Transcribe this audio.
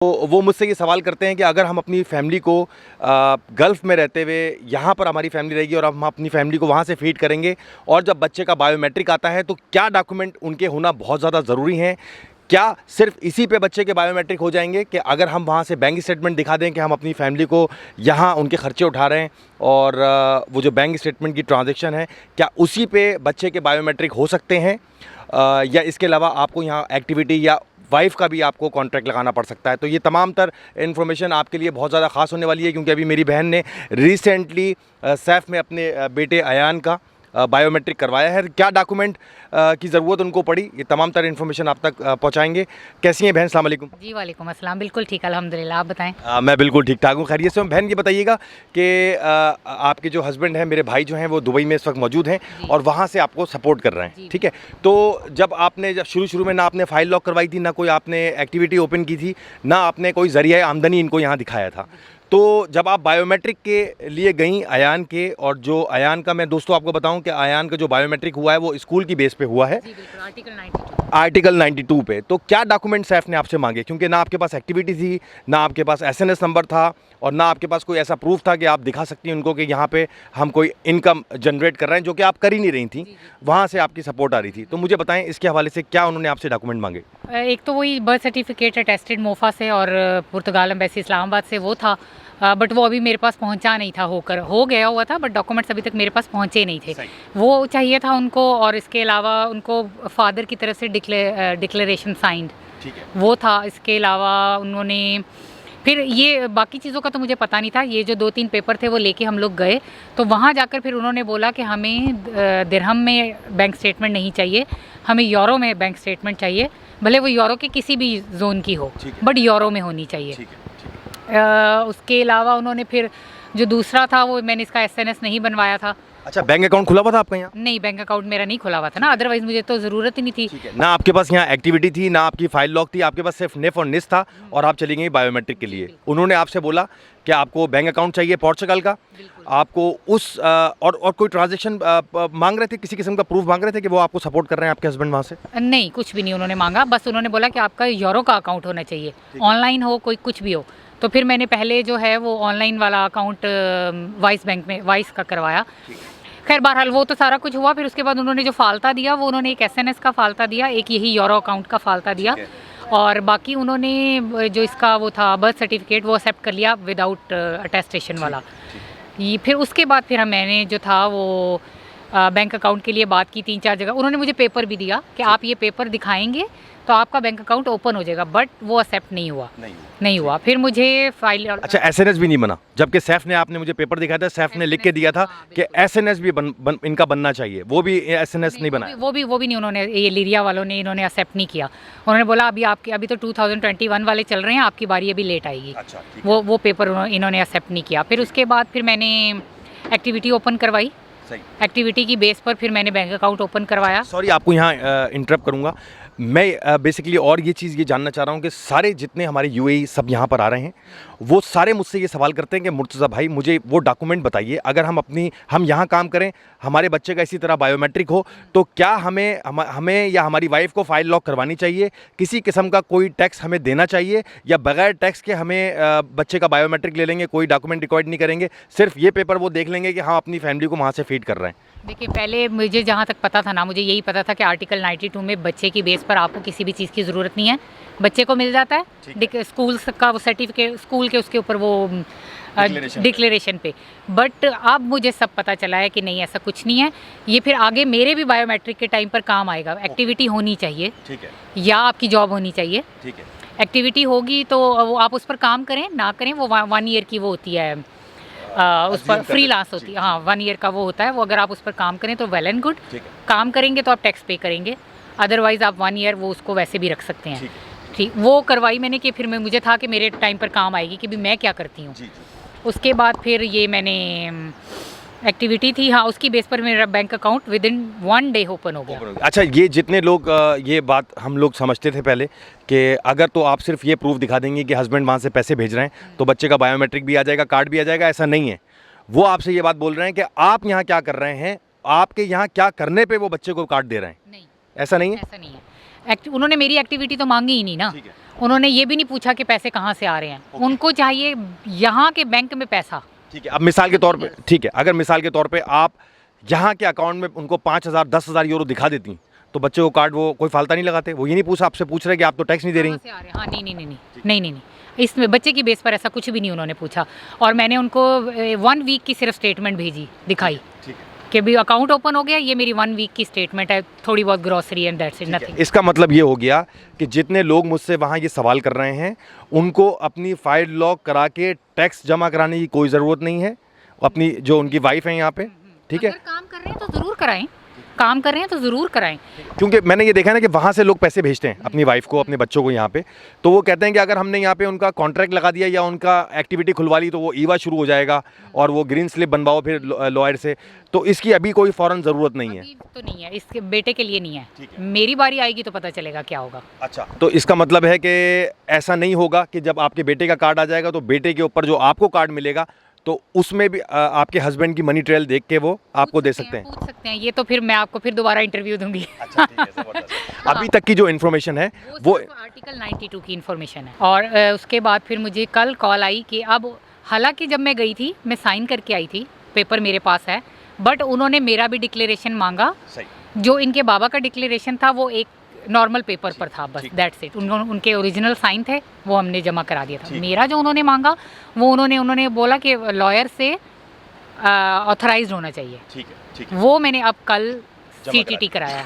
तो वो मुझसे ये सवाल करते हैं कि अगर हम अपनी फैमिली को गल्फ़ में रहते हुए यहाँ पर हमारी फैमिली रहेगी और हम अपनी फैमिली को वहाँ से फीड करेंगे और जब बच्चे का बायोमेट्रिक आता है तो क्या डॉक्यूमेंट उनके होना बहुत ज़्यादा ज़रूरी हैं। क्या सिर्फ इसी पे बच्चे के बायोमेट्रिक हो जाएंगे कि अगर हम वहाँ से बैंक स्टेटमेंट दिखा दें कि हम अपनी फैमिली को यहाँ उनके खर्चे उठा रहे हैं और वो जो बैंक स्टेटमेंट की ट्रांजैक्शन है क्या उसी पे बच्चे के बायोमेट्रिक हो सकते हैं, या इसके अलावा आपको यहाँ एक्टिविटी या वाइफ का भी आपको कॉन्ट्रैक्ट लगाना पड़ सकता है। तो ये तमाम तर इन्फॉर्मेशन आपके लिए बहुत ज़्यादा ख़ास होने वाली है, क्योंकि अभी मेरी बहन ने रिसेंटली सैफ में अपने बेटे अयान का बायोमेट्रिक करवाया है। क्या डॉक्यूमेंट की ज़रूरत उनको पड़ी, ये तमाम तरह इन्फॉर्मेशन आप तक पहुंचाएंगे। कैसी हैं बहन? अस्सलाम वालेकुम। जी वालेकुम अस्सलाम। बिल्कुल ठीक, अल्हम्दुलिल्लाह। आप बताएं। मैं बिल्कुल ठीक ठाक हूँ, खैरियत से हूँ। बहन ये बताइएगा कि आपके जो हस्बैंड हैं, मेरे भाई जो हैं, वो दुबई में इस वक्त मौजूद हैं और वहाँ से आपको सपोर्ट कर रहे हैं, ठीक है। तो जब शुरू में ना आपने फाइल लॉक करवाई थी, ना कोई आपने एक्टिविटी ओपन की थी, ना आपने कोई ज़रिया आमदनी इनको यहाँ दिखाया था, तो जब आप बायोमेट्रिक के लिए गई अयान के, और जो अयान का, मैं दोस्तों आपको बताऊं कि अयान का जो बायोमेट्रिक हुआ है वो स्कूल की बेस पे हुआ है, आर्टिकल 92 पे। तो क्या डॉक्यूमेंट सैफ ने आपसे मांगे, क्योंकि ना आपके पास एक्टिविटी थी, ना आपके पास एसएनएस नंबर था, और ना आपके पास कोई ऐसा प्रूफ था कि आप दिखा सकती हैं उनको कि यहाँ पे हम कोई इनकम जनरेट कर रहे हैं, जो कि आप कर ही नहीं रही थी, वहाँ से आपकी सपोर्ट आ रही थी। तो मुझे बताएं इसके हवाले से क्या उन्होंने आपसे डॉक्यूमेंट मांगे। एक तो वही बर्थ सर्टिफिकेट अटेस्टेड मोफा से और पुर्तगाल एम्बेसी इस्लामाबाद से वो था, बट वो अभी मेरे पास पहुंचा नहीं था, हो गया हुआ था, बट डॉक्यूमेंट्स अभी तक मेरे पास पहुंचे नहीं थे। वो चाहिए था उनको, और इसके अलावा उनको फादर की तरफ से डिक्लेरेशन साइंड वो था। इसके अलावा उन्होंने फिर ये बाकी चीज़ों का तो मुझे पता नहीं था। ये जो 2-3 पेपर थे वो लेके हम लोग गए, तो वहाँ जाकर फिर उन्होंने बोला कि हमें दिरहम में बैंक स्टेटमेंट नहीं चाहिए, हमें यूरो में बैंक स्टेटमेंट चाहिए, भले वो यूरो के किसी भी जोन की हो, बट यूरो में होनी चाहिए। उसके अलावा उन्होंने फिर जो दूसरा था, वो मैंने इसका एसएनएस नहीं बनवाया था। अच्छा, बैंक अकाउंट खुला हुआ था आपका यहाँ? नहीं, बैंक अकाउंट मेरा नहीं खुला हुआ था ना, अदरवाइज मुझे तो ज़रूरत ही नहीं थी। ना आपके पास यहाँ एक्टिविटी थी, ना आपकी फाइल लॉक थी, आपके पास सिर्फ नेफ और निस था, और आप चली गई बायोमेट्रिक के लिए। उन्होंने आपसे बोला कि आपको बैंक अकाउंट चाहिए पोर्चुगल का, आपको उस और कोई ट्रांजेक्शन मांग रहे थे, किसी किस्म का प्रूफ मांग रहे थे कि वो आपको सपोर्ट कर रहे हैं आपके हस्बैंड वहाँ से? नहीं, कुछ भी नहीं उन्होंने मांगा, बस उन्होंने बोला कि आपका यूरो का अकाउंट होना चाहिए, ऑनलाइन हो, कोई कुछ भी हो। तो फिर मैंने पहले जो है वो ऑनलाइन वाला अकाउंट वाइस बैंक में वाइस का करवाया। खैर बहरहाल वो तो सारा कुछ हुआ। फिर उसके बाद उन्होंने जो फालता दिया, वो उन्होंने एक एसएनएस का फालता दिया, एक यही यूरो अकाउंट का फालता दिया, और बाकी उन्होंने जो इसका वो था बर्थ सर्टिफिकेट, वो एक्सेप्ट कर लिया विदाउट अटेस्टेशन वाला। ये फिर उसके बाद फिर मैंने जो था वो बैंक अकाउंट के लिए बात की 3-4 जगह। उन्होंने मुझे पेपर भी दिया कि आप ये पेपर दिखाएंगे तो आपका बैंक अकाउंट ओपन हो जाएगा, बट वो एक्सेप्ट नहीं हुआ। फिर मुझे फाइल, अच्छा, एसएनएस भी नहीं बना, जबकि सैफ ने, आपने मुझे पेपर दिखाया था, सैफ ने लिख के दिया था कि एसएनएस भी इनका बनना चाहिए, वो भी एसएनएस नहीं बना। वो भी नहीं, उन्होंने ये लिरिया वालों ने इन्होंने एक्सेप्ट नहीं किया। उन्होंने बोला अभी तो 2021 वाले चल रहे हैं, आपकी बारी अभी लेट आएगी। अच्छा, वो पेपर इन्होंने एक्सेप्ट नहीं किया। फिर उसके बाद फिर मैंने एक्टिविटी ओपन करवाई, एक्टिविटी की बेस पर फिर मैंने बैंक अकाउंट ओपन करवाया। सॉरी, आपको यहाँ इंटरप्ट करूँगा मैं, बेसिकली और ये चीज़ ये जानना चाह रहा हूँ कि सारे जितने हमारे यूएई सब यहाँ पर आ रहे हैं, वो सारे मुझसे ये सवाल करते हैं कि मुर्तज़ा भाई मुझे वो डॉक्यूमेंट बताइए, अगर हम यहाँ काम करें, हमारे बच्चे का इसी तरह बायोमेट्रिक हो, तो क्या हमें या हमारी वाइफ को फाइल लॉक करवानी चाहिए, किसी किस्म का कोई टैक्स हमें देना चाहिए, या बगैर टैक्स के हमें बच्चे का बायोमेट्रिक ले लेंगे, कोई डॉक्यूमेंट रिकॉर्ड नहीं करेंगे, सिर्फ ये पेपर वो देख लेंगे कि हाँ अपनी फैमिली को वहाँ से फीड कर रहे हैं? देखिए, पहले मुझे जहाँ तक पता था ना, मुझे यही पता था कि आर्टिकल 92 में बच्चे की बेस पर आपको किसी भी चीज़ की ज़रूरत नहीं है, बच्चे को मिल जाता है स्कूल का वो सर्टिफिकेट, स्कूल के उसके ऊपर वो डिक्लेरेशन पे। बट अब मुझे सब पता चला है कि नहीं, ऐसा कुछ नहीं है। ये फिर आगे मेरे भी बायोमेट्रिक के टाइम पर काम आएगा। एक्टिविटी होनी चाहिए, ठीक है, या आपकी जॉब होनी चाहिए, ठीक है। एक्टिविटी होगी तो वो आप उस पर काम करें, ना करें, वो 1 ईयर की वो होती है, उस पर फ्रीलांस होती है। हाँ, 1 ईयर का वो होता है। वो अगर आप उस पर काम करें तो वेल एंड गुड, काम करेंगे तो आप टैक्स पे करेंगे, अदरवाइज आप 1 ईयर वो उसको वैसे भी रख सकते हैं। ठीक, वो करवाई मैंने कि फिर मुझे था कि मेरे टाइम पर काम आएगी कि भी मैं क्या करती हूँ। उसके बाद फिर ये मैंने एक्टिविटी थी, हाँ, उसकी बेस पर मेरा bank account within 1 day open हो गया। अच्छा, ये जितने लोग ये बात हम लोग समझते थे पहले कि अगर तो आप सिर्फ ये प्रूफ दिखा देंगे कि हस्बैंड वहाँ से पैसे भेज रहे हैं तो बच्चे का बायोमेट्रिक भी आ जाएगा, कार्ड भी आ जाएगा, ऐसा नहीं है। वो आपसे ये बात बोल रहे हैं कि आप यहाँ क्या कर रहे हैं, आपके यहाँ क्या करने पे वो बच्चे को कार्ड दे रहे हैं? नहीं, ऐसा नहीं है। ऐसा नहीं है। उन्होंने मेरी एक्टिविटी तो मांगी ही नहीं ना, उन्होंने ये भी नहीं पूछा कि पैसे कहाँ से आ रहे हैं, उनको चाहिए यहाँ के बैंक में पैसा। ठीक है, अब मिसाल के तौर पे, ठीक है, अगर मिसाल के तौर पे आप यहाँ के अकाउंट में उनको 5,000 10,000 यूरो दिखा देती तो बच्चे को कार्ड वो कोई फालता नहीं लगाते, वो ये नहीं पूछा आपसे, पूछ रहे कि आप तो टैक्स नहीं दे रही। कहाँ से आ रहे हैं? हाँ, नहीं नहीं नहीं नहीं नहीं नहीं नहीं, इसमें बच्चे की बेस पर ऐसा कुछ भी नहीं उन्होंने पूछा। और मैंने उनको 1 वीक की सिर्फ स्टेटमेंट भेजी, दिखाई कि भी अकाउंट ओपन हो गया, ये मेरी 1 वीक की स्टेटमेंट है, थोड़ी बहुत grocery and that's it, nothing. इसका मतलब ये हो गया कि जितने लोग मुझसे वहाँ ये सवाल कर रहे हैं उनको अपनी फाइल लॉक करा के टैक्स जमा कराने की कोई ज़रूरत नहीं है, अपनी जो उनकी वाइफ है यहाँ पे, ठीक है, अगर काम कर रहे हैं तो ज़रूर कराएं, काम कर रहे हैं तो ज़रूर कराएं। क्योंकि मैंने ये देखा है ना कि वहाँ से लोग पैसे भेजते हैं अपनी वाइफ को, अपने बच्चों को यहाँ पे, तो वो कहते हैं कि अगर हमने यहाँ पे उनका कॉन्ट्रैक्ट लगा दिया या उनका एक्टिविटी खुलवा ली तो वो ईवा शुरू हो जाएगा और वो ग्रीन स्लिप बनवाओ फिर लॉयर से, तो इसकी अभी कोई फ़ौरन ज़रूरत नहीं है। अभी तो नहीं है, इसके बेटे के लिए नहीं है, मेरी बारी आएगी तो पता चलेगा क्या होगा। अच्छा, तो इसका मतलब है कि ऐसा नहीं होगा कि जब आपके बेटे का कार्ड आ जाएगा तो बेटे के ऊपर जो आपको कार्ड मिलेगा तो उसमें भी आपके हस्बैंड की मनी ट्रेल देख के वो आपको दे सकते हैं? पूछ सकते हैं, ये तो फिर मैं आपको फिर दोबारा इंटरव्यू दूंगी। अच्छा, ठीक है, ज़बरदस्त। अभी तक की जो इन्फॉर्मेशन है वो आर्टिकल 92 की इन्फॉर्मेशन है। और उसके बाद फिर मुझे कल कॉल आई कि अब, हालांकि जब मैं गई थी मैं साइन करके आई थी, पेपर मेरे पास है, बट उन्होंने मेरा भी डिक्लेरेशन मांगा। सही। जो इनके बाबा का डिक्लेरेशन था वो एक नॉर्मल पेपर पर था, बस दैट्स इट। उनके ओरिजिनल साइन थे, वो हमने जमा करा दिया था। मेरा जो उन्होंने मांगा वो उन्होंने बोला कि लॉयर से ऑथराइज्ड होना चाहिए। ठीक है, ठीक है। वो मैंने अब कल CTT कराया।